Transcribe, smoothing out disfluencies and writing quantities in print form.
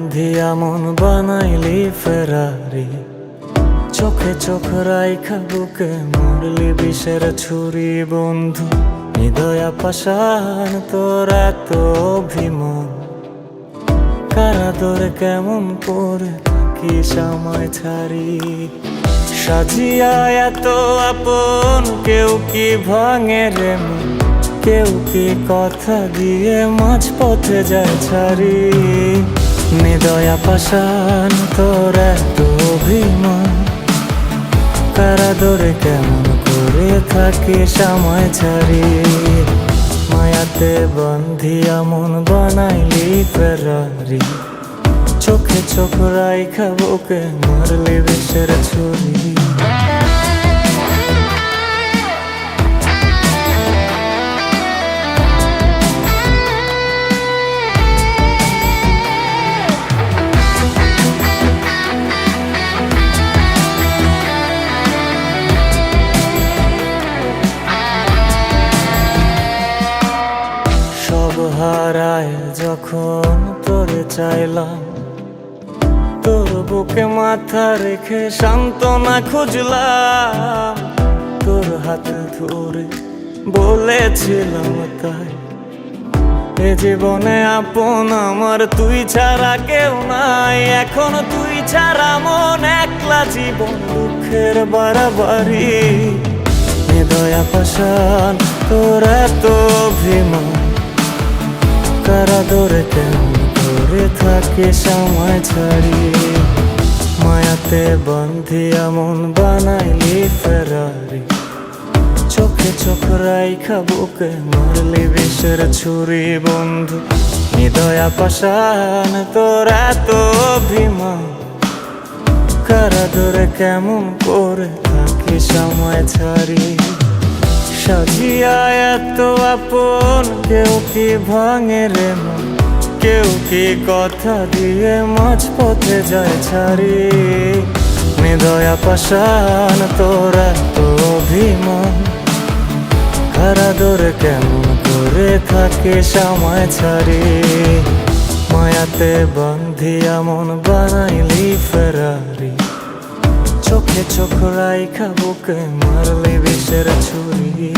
বন্ধিয়া মন বানাইলি ফেরারি, চোখে চোখ রাইখা বুকে মরলি বিষের ছুরি বন্ধু। হৃদয়া পাষাণ তোর এত অভিমান, কারাদরে কেমন করে থাকি সময় ছাড়ি। সাজিয়া এত আপন কেউ কি ভাঙে রে মন, কেউ কি কথা দিয়ে মাঝ পথে যায় ছাড়ি। হৃদয়া পাষাণ তোর এত অভিমান, কারাদরে কেমন করে থাকি সময় ছাড়ি। মায়াতে বন্ধিয়া মন বানাইলি ফেরারি, চোখে চোখ রাইখা বুকে মারলি বিষের ছুরি। সব হারায় যখন তোরে চাইলাম, তোর বুকে মাথা রেখে সান্ত্বনা খুঁজলাম। তোর হাত ধরে বলেছিলাম তাই, এ জীবনে আপন আমার তুই ছাড়া কেউ নাই। এখন তুই ছাড়া মন একলা জীবন দুঃখের বাড়াবাড়ি। হৃদয়া পাষাণ তোর এত অভিমান, কারাদরে কেমন করে থাকে সময় ছাড়ি। মায়াতে বন্ধিয়া মন বানাইলি ফেরারি, চোখে চোখ রাইখা বুকে মারলি বিষের ছুরি বন্ধু। হৃদয়া পাষাণ তোর এত অভিমান, কারাদরে কেমন করে থাকি সময় ছাড়ি। সাজিয়া এত আপন কেউ কি ভাঙে রে মন, কেউ কি কথা দিয়ে মাঝ পথে যায় ছাড়ি। হৃদয়া পাষাণ তোর এত অভিমান, কারাদরে কেমন করে থাকে সময় ছাড়ি। মায়াতে বন্ধিয়া মন বানাইলি ফেরারি, চোখে চোখ রাইখা বুকে মারলি বিষের ছুরি।